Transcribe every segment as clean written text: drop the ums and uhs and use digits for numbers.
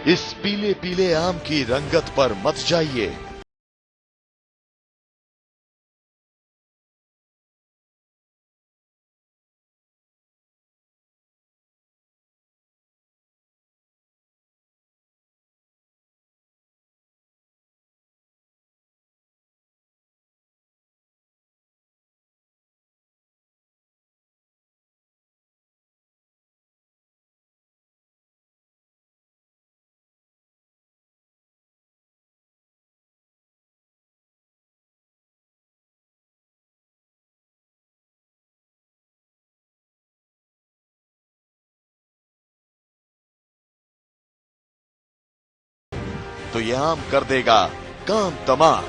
इस पीले पीले आम की रंगत पर मत जाइए। तो यह आम कर देगा काम तमाम।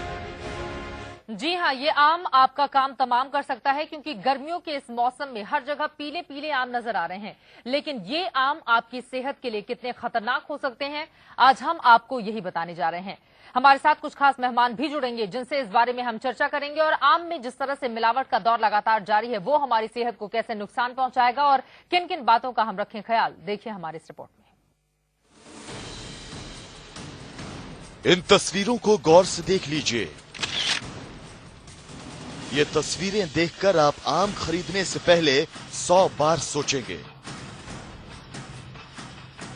जी हाँ, ये आम आपका काम तमाम कर सकता है क्योंकि गर्मियों के इस मौसम में हर जगह पीले पीले आम नजर आ रहे हैं। लेकिन ये आम आपकी सेहत के लिए कितने खतरनाक हो सकते हैं, आज हम आपको यही बताने जा रहे हैं। हमारे साथ कुछ खास मेहमान भी जुड़ेंगे जिनसे इस बारे में हम चर्चा करेंगे और आम में जिस तरह से मिलावट का दौर लगातार जारी है वो हमारी सेहत को कैसे नुकसान पहुंचाएगा और किन किन बातों का हम रखें ख्याल, देखिए हमारी इस रिपोर्ट में। इन तस्वीरों को गौर से देख लीजिए। ये तस्वीरें देखकर आप आम खरीदने से पहले 100 बार सोचेंगे।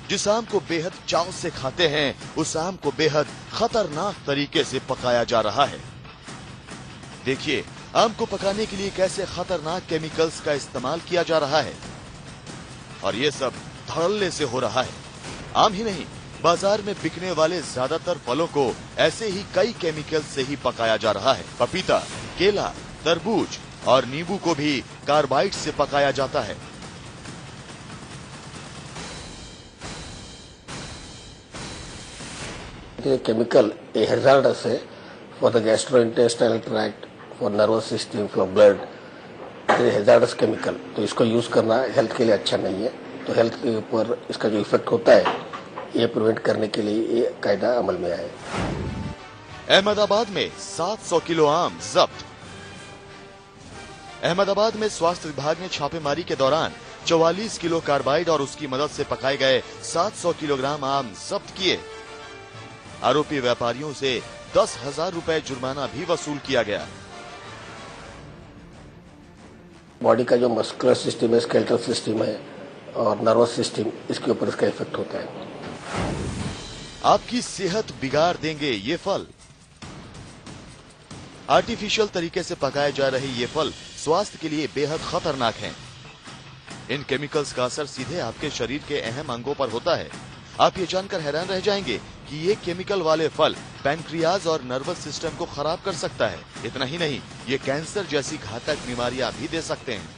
जिस आम को बेहद चाव से खाते हैं उस आम को बेहद खतरनाक तरीके से पकाया जा रहा है। देखिए आम को पकाने के लिए कैसे खतरनाक केमिकल्स का इस्तेमाल किया जा रहा है और ये सब धड़ल्ले से हो रहा है। आम ही नहीं, बाजार में बिकने वाले ज्यादातर फलों को ऐसे ही कई केमिकल से ही पकाया जा रहा है। पपीता, केला, तरबूज और नींबू को भी कार्बाइड से पकाया जाता है। The chemical a hazardous है for the gastrointestinal tract, for nervous system, for blood. It is hazardous chemical, तो इसको यूज करना हेल्थ के लिए अच्छा नहीं है। तो हेल्थ के ऊपर इसका जो इफेक्ट होता है ये प्रिवेंट करने के लिए ये कायदा अमल में आया है। अहमदाबाद में 700 किलो आम जब्त। अहमदाबाद में स्वास्थ्य विभाग ने छापेमारी के दौरान 44 किलो कार्बाइड और उसकी मदद से पकाए गए 700 किलोग्राम आम जब्त किए। आरोपी व्यापारियों से 10,000 रुपए जुर्माना भी वसूल किया गया। बॉडी का जो मस्कुलर सिस्टम है, स्केलेटल सिस्टम है और नर्वस सिस्टम, इसके ऊपर इसका इफेक्ट होता है। आपकी सेहत बिगाड़ देंगे ये फल। आर्टिफिशियल तरीके से पकाए जा रहे ये फल स्वास्थ्य के लिए बेहद खतरनाक हैं। इन केमिकल्स का असर सीधे आपके शरीर के अहम अंगों पर होता है। आप ये जानकर हैरान रह जाएंगे कि ये केमिकल वाले फल पैंक्रियाज और नर्वस सिस्टम को खराब कर सकता है। इतना ही नहीं, ये कैंसर जैसी घातक बीमारियां भी दे सकते हैं।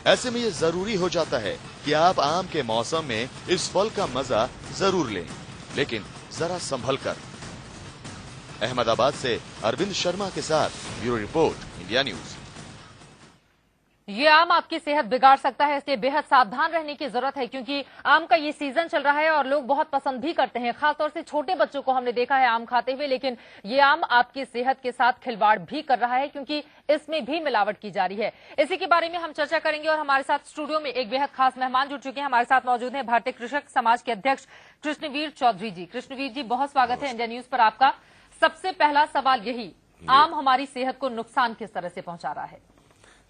ऐसे में ये जरूरी हो जाता है कि आप आम के मौसम में इस फल का मजा जरूर लें, लेकिन जरा संभल कर। अहमदाबाद से अरविंद शर्मा के साथ ब्यूरो रिपोर्ट, इंडिया न्यूज। ये आम आपकी सेहत बिगाड़ सकता है, इसलिए बेहद सावधान रहने की जरूरत है क्योंकि आम का ये सीजन चल रहा है और लोग बहुत पसंद भी करते हैं। खासतौर से छोटे बच्चों को हमने देखा है आम खाते हुए, लेकिन ये आम आपकी सेहत के साथ खिलवाड़ भी कर रहा है क्योंकि इसमें भी मिलावट की जा रही है। इसी के बारे में हम चर्चा करेंगे और हमारे साथ स्टूडियो में एक बेहद खास मेहमान जुड़ चुके हैं। हमारे साथ मौजूद हैं भारतीय कृषक समाज के अध्यक्ष कृष्णवीर चौधरी जी। कृष्णवीर जी, बहुत स्वागत है इंडिया न्यूज पर आपका। सबसे पहला सवाल यही, आम हमारी सेहत को नुकसान किस तरह से पहुंचा रहा है?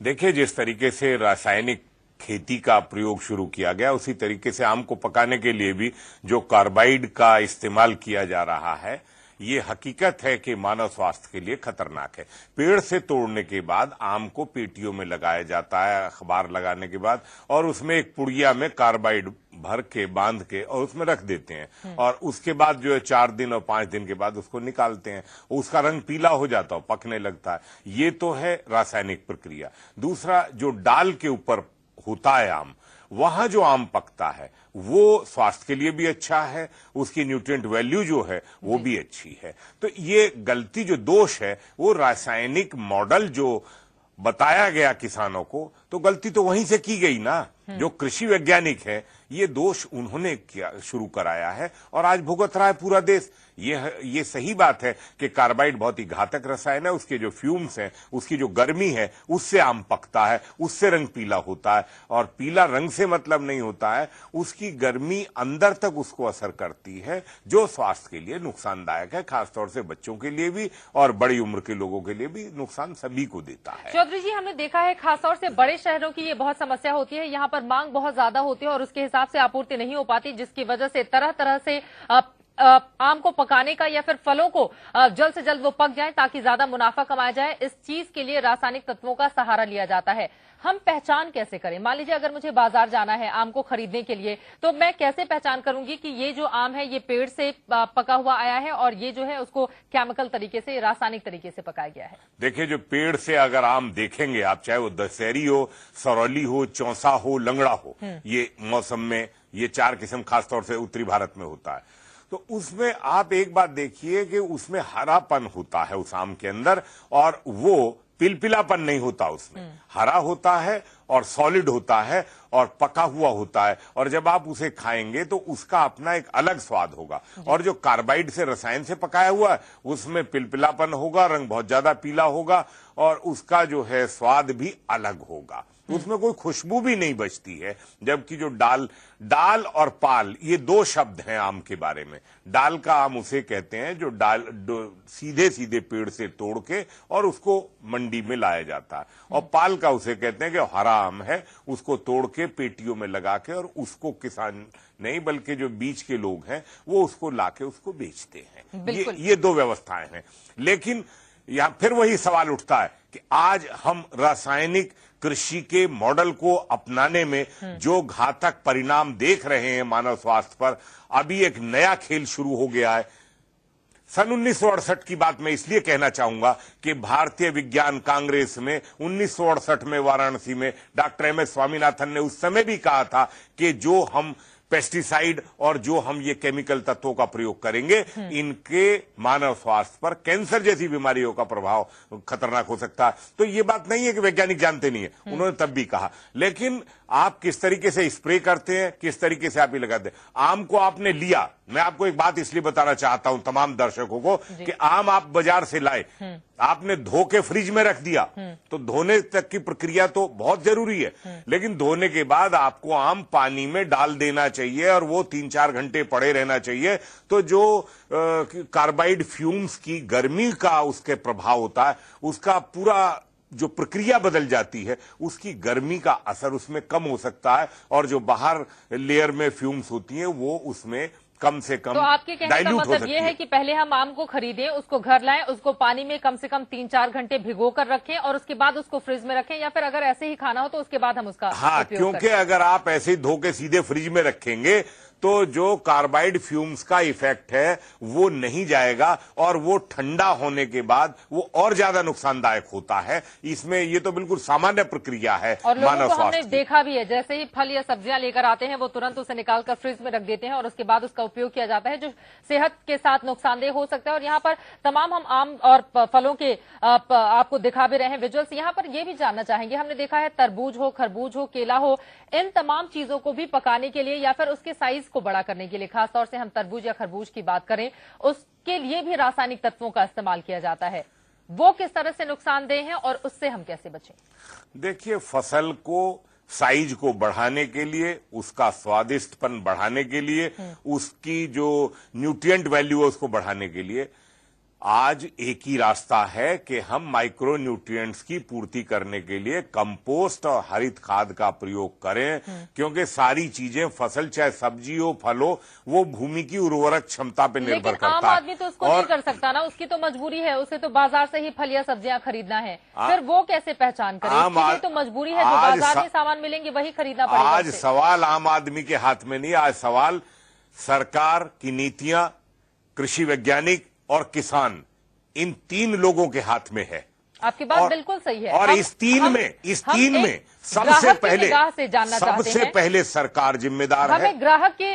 देखिए, जिस तरीके से रासायनिक खेती का प्रयोग शुरू किया गया उसी तरीके से आम को पकाने के लिए भी जो कार्बाइड का इस्तेमाल किया जा रहा है, ये हकीकत है कि मानव स्वास्थ्य के लिए खतरनाक है। पेड़ से तोड़ने के बाद आम को पेटियों में लगाया जाता है, अखबार लगाने के बाद, और उसमें एक पुड़िया में कार्बाइड भर के बांध के और उसमें रख देते हैं और उसके बाद जो है 4 दिन और 5 दिन के बाद उसको निकालते हैं। उसका रंग पीला हो जाता है, पकने लगता है। ये तो है रासायनिक प्रक्रिया। दूसरा, जो डाल के ऊपर होता है आम, वहां जो आम पकता है वो स्वास्थ्य के लिए भी अच्छा है, उसकी न्यूट्रिएंट वैल्यू जो है वो भी अच्छी है। तो ये गलती, जो दोष है, वो रासायनिक मॉडल जो बताया गया किसानों को, तो गलती तो वहीं से की गई ना। जो कृषि वैज्ञानिक है ये दोष उन्होंने किया शुरू कराया है और आज भुगत रहा है पूरा देश। ये सही बात है कि कार्बाइड बहुत ही घातक रसायन है, उसके जो फ्यूम्स हैं, उसकी जो गर्मी है, उससे आम पकता है, उससे रंग पीला होता है। और पीला रंग से मतलब नहीं होता है, उसकी गर्मी अंदर तक उसको असर करती है, जो स्वास्थ्य के लिए नुकसानदायक है, खासतौर से बच्चों के लिए भी और बड़ी उम्र के लोगों के लिए भी नुकसान सभी को देता है। चौधरी जी, हमने देखा है खासतौर से बड़े शहरों की ये बहुत समस्या होती है, यहाँ पर मांग बहुत ज्यादा होती है और उसके हिसाब से आपूर्ति नहीं हो पाती, जिसकी वजह से तरह तरह से आम को पकाने का या फिर फलों को जल्द से जल्द वो पक जाए ताकि ज्यादा मुनाफा कमाया जाए, इस चीज के लिए रासायनिक तत्वों का सहारा लिया जाता है। हम पहचान कैसे करें? मान लीजिए अगर मुझे बाजार जाना है आम को खरीदने के लिए, तो मैं कैसे पहचान करूंगी कि ये जो आम है ये पेड़ से पका हुआ आया है और ये जो है उसको केमिकल तरीके से, रासायनिक तरीके से पकाया गया है? देखिए, जो पेड़ से अगर आम देखेंगे आप, चाहे वो दशहरी हो, सरौली हो, चौसा हो, लंगड़ा हो, ये मौसम में ये 4 किस्म खासतौर से उत्तरी भारत में होता है, तो उसमें आप एक बात देखिए कि उसमें हरापन होता है उस आम के अंदर, और वो पिलपिलापन नहीं होता, उसमें हरा होता है और सॉलिड होता है और पका हुआ होता है, और जब आप उसे खाएंगे तो उसका अपना एक अलग स्वाद होगा। और जो कार्बाइड से, रसायन से पकाया हुआ है, उसमें पिलपिलापन होगा, रंग बहुत ज्यादा पीला होगा और उसका जो है स्वाद भी अलग होगा, उसमें कोई खुशबू भी नहीं बचती है। जबकि जो डाल और पाल, ये 2 शब्द हैं आम के बारे में। डाल का आम उसे कहते हैं जो सीधे सीधे पेड़ से तोड़ के और उसको मंडी में लाया जाता है, और पाल का उसे कहते हैं कि हरा आम है, उसको तोड़ के पेटियों में लगा के और उसको किसान नहीं बल्कि जो बीच के लोग हैं वो उसको लाके उसको बेचते हैं। ये 2 व्यवस्थाएं हैं। लेकिन यहां फिर वही सवाल उठता है कि आज हम रासायनिक कृषि के मॉडल को अपनाने में जो घातक परिणाम देख रहे हैं मानव स्वास्थ्य पर, अभी एक नया खेल शुरू हो गया है। सन 1968 की बात मैं इसलिए कहना चाहूंगा कि भारतीय विज्ञान कांग्रेस में 1968 में वाराणसी में डॉक्टर एम एस स्वामीनाथन ने उस समय भी कहा था कि जो हम पेस्टिसाइड और जो हम ये केमिकल तत्वों का प्रयोग करेंगे, इनके मानव स्वास्थ्य पर कैंसर जैसी बीमारियों का प्रभाव खतरनाक हो सकता है। तो ये बात नहीं है कि वैज्ञानिक जानते नहीं है, उन्होंने तब भी कहा। लेकिन आप किस तरीके से स्प्रे करते हैं, किस तरीके से आप ये लगाते हैं। आम को आपने लिया, मैं आपको एक बात इसलिए बताना चाहता हूं तमाम दर्शकों को कि आम आप बाजार से लाए, आपने धो के फ्रिज में रख दिया, तो धोने तक की प्रक्रिया तो बहुत जरूरी है, लेकिन धोने के बाद आपको आम पानी में डाल देना चाहिए और वो 3-4 घंटे पड़े रहना चाहिए। तो जो कार्बाइड फ्यूम्स की गर्मी का उसके प्रभाव होता है, उसका पूरा जो प्रक्रिया बदल जाती है, उसकी गर्मी का असर उसमें कम हो सकता है, और जो बाहर लेयर में फ्यूम्स होती हैं वो उसमें कम से कम तो आपके कहने का मतलब ये है कि पहले हम आम को खरीदें, उसको घर लाएं, उसको पानी में कम से कम 3-4 घंटे भिगो कर रखें और उसके बाद उसको फ्रिज में रखें, या फिर अगर ऐसे ही खाना हो तो उसके बाद हम उसका क्योंकि अगर आप ऐसे ही धो के सीधे फ्रिज में रखेंगे तो जो कार्बाइड फ्यूम्स का इफेक्ट है वो नहीं जाएगा और वो ठंडा होने के बाद वो और ज्यादा नुकसानदायक होता है। इसमें ये तो बिल्कुल सामान्य प्रक्रिया है और लोगों मानव को स्वास्थ्य। हमने देखा भी है, जैसे ही फल या सब्जियां लेकर आते हैं वो तुरंत उसे निकालकर फ्रिज में रख देते हैं और उसके बाद उसका उपयोग किया जाता है, जो सेहत के साथ नुकसानदेह हो सकता है। और यहाँ पर तमाम हम आम और फलों के आपको दिखा भी रहे हैं विजुअल्स। यहाँ पर ये भी जानना चाहेंगे, हमने देखा है तरबूज हो, खरबूज हो, केला हो, इन तमाम चीजों को भी पकाने के लिए या फिर उसके साइज को बड़ा करने के लिए, खासतौर से हम तरबूज या खरबूज की बात करें, उसके लिए भी रासायनिक तत्वों का इस्तेमाल किया जाता है। वो किस तरह से नुकसानदेह हैं और उससे हम कैसे बचें? देखिए, फसल को साइज को बढ़ाने के लिए, उसका स्वादिष्टपन बढ़ाने के लिए, उसकी जो न्यूट्रिएंट वैल्यू है उसको बढ़ाने के लिए आज एक ही रास्ता है कि हम माइक्रो न्यूट्रिएंट्स की पूर्ति करने के लिए कंपोस्ट और हरित खाद का प्रयोग करें, क्योंकि सारी चीजें, फसल चाहे सब्जी हो, फल हो, वो भूमि की उर्वरक क्षमता पर निर्भर करता है। आम आदमी तो उसको नहीं कर सकता ना, उसकी तो मजबूरी है, उसे तो बाजार से ही फल या सब्जियां खरीदना है। फिर वो कैसे पहचान करे? उसकी तो मजबूरी है, जो बाजार में सामान मिलेंगे वही खरीदना पड़ेगा। आज सवाल आम आदमी के हाथ में नहीं, आज सवाल सरकार की नीतियां, कृषि वैज्ञानिक और किसान, इन 3 लोगों के हाथ में है। आपकी बात बिल्कुल सही है। और इस तीन में सबसे पहले सरकार जिम्मेदार है। हमें ग्राहक के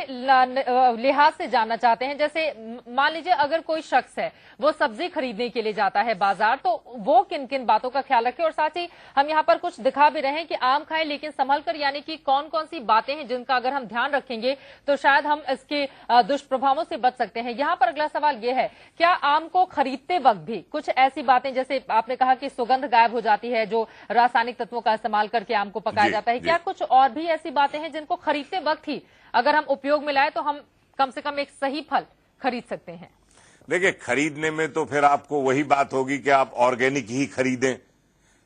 लिहाज से जानना चाहते हैं, जैसे मान लीजिए अगर कोई शख्स है वो सब्जी खरीदने के लिए जाता है बाजार, तो वो किन किन बातों का ख्याल रखे। और साथ ही हम यहाँ पर कुछ दिखा भी रहे हैं कि आम खाएं लेकिन संभल कर, यानी कि कौन कौन सी बातें हैं जिनका अगर हम ध्यान रखेंगे तो शायद हम इसके दुष्प्रभावों से बच सकते हैं। यहाँ पर अगला सवाल यह है, क्या आम को खरीदते वक्त भी कुछ ऐसी बातें, जैसे आपने कहा कि सुगंध गायब हो जाती है जो रासायनिक तत्वों का इस्तेमाल करके आम को पकाया जाता है, क्या कुछ और भी ऐसी बातें हैं जिनको खरीदते वक्त ही अगर हम उपयोग में लाए तो हम कम से कम एक सही फल खरीद सकते हैं? देखिए, खरीदने में तो फिर आपको वही बात होगी कि आप ऑर्गेनिक ही खरीदें,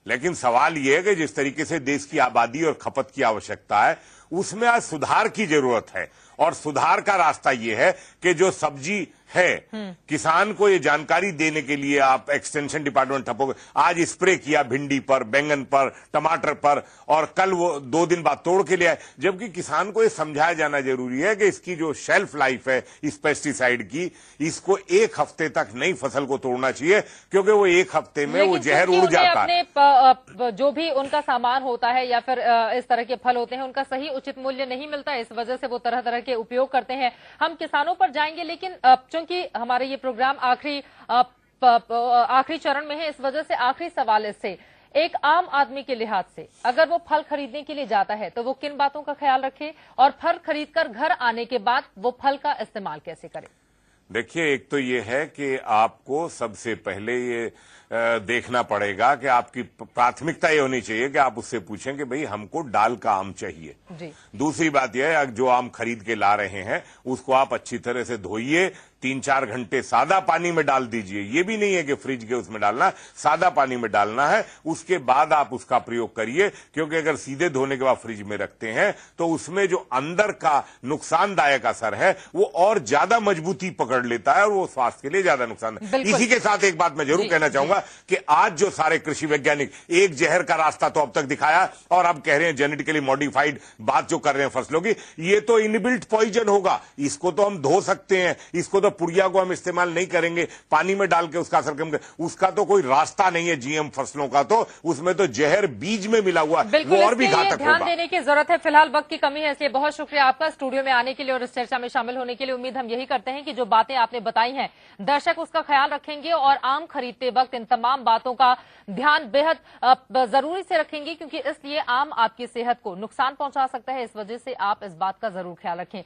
लेकिन सवाल यह है कि जिस तरीके से देश की आबादी और खपत की आवश्यकता है उसमें आज सुधार की जरूरत है। और सुधार का रास्ता यह है कि जो सब्जी है, किसान को ये जानकारी देने के लिए आप एक्सटेंशन डिपार्टमेंट ठपोगे, आज स्प्रे किया भिंडी पर, बैंगन पर, टमाटर पर, और कल वो 2 दिन बाद तोड़ के ले आए। जबकि किसान को ये समझाया जाना जरूरी है कि इसकी जो शेल्फ लाइफ है इस पेस्टिसाइड की, इसको 1 हफ्ते तक नई फसल को तोड़ना चाहिए, क्योंकि वो 1 हफ्ते में वो जहर उड़ जाता है। जो भी उनका सामान होता है या फिर इस तरह के फल होते हैं उनका सही उचित मूल्य नहीं मिलता, इस वजह से वो तरह तरह के उपयोग करते हैं। हम किसानों पर जाएंगे, लेकिन चूंकि हमारे ये प्रोग्राम आखिरी चरण में है, इस वजह से आखिरी सवाल इससे, एक आम आदमी के लिहाज से अगर वो फल खरीदने के लिए जाता है तो वो किन बातों का ख्याल रखे और फल खरीदकर घर आने के बाद वो फल का इस्तेमाल कैसे करे? देखिए, एक तो ये है कि आपको सबसे पहले ये देखना पड़ेगा कि आपकी प्राथमिकता ये होनी चाहिए कि आप उससे पूछें कि भाई हमको डाल का आम चाहिए जी। दूसरी बात यह है, जो आम खरीद के ला रहे हैं उसको आप अच्छी तरह से धोइए, 3-4 घंटे सादा पानी में डाल दीजिए। ये भी नहीं है कि फ्रिज के उसमें डालना, सादा पानी में डालना है, उसके बाद आप उसका प्रयोग करिए। क्योंकि अगर सीधे धोने के बाद फ्रिज में रखते हैं तो उसमें जो अंदर का नुकसानदायक असर है वो और ज्यादा मजबूती पकड़ लेता है और वो स्वास्थ्य के लिए ज्यादा नुकसान है। इसी के साथ एक बात मैं जरूर कहना चाहूंगा कि आज जो सारे कृषि वैज्ञानिक एक जहर का रास्ता तो अब तक दिखाया और अब कह रहे हैं जेनेटिकली मॉडिफाइड, बात जो कर रहे हैं फसलों की, ये तो इनबिल्ट पॉइजन होगा। इसको तो हम धो सकते हैं, इसको तो पुड़िया को हम इस्तेमाल नहीं करेंगे, पानी में डाल के उसका असर कम कर, उसका तो कोई रास्ता नहीं है जीएम फसलों का, तो उसमें तो जहर बीज में मिला हुआ, वो और भी घातक होगा। ध्यान देने की जरूरत है। फिलहाल वक्त की कमी है, इसलिए बहुत शुक्रिया आपका स्टूडियो में आने के लिए और इस चर्चा में शामिल होने के लिए। उम्मीद हम यही करते हैं कि जो बातें आपने बताई हैं दर्शक उसका ख्याल रखेंगे और आम खरीदते वक्त इन तमाम बातों का ध्यान बेहद जरूरी से रखेंगे, क्योंकि इसलिए आम आपकी सेहत को नुकसान पहुंचा सकता है। इस वजह से आप इस बात का जरूर ख्याल रखें।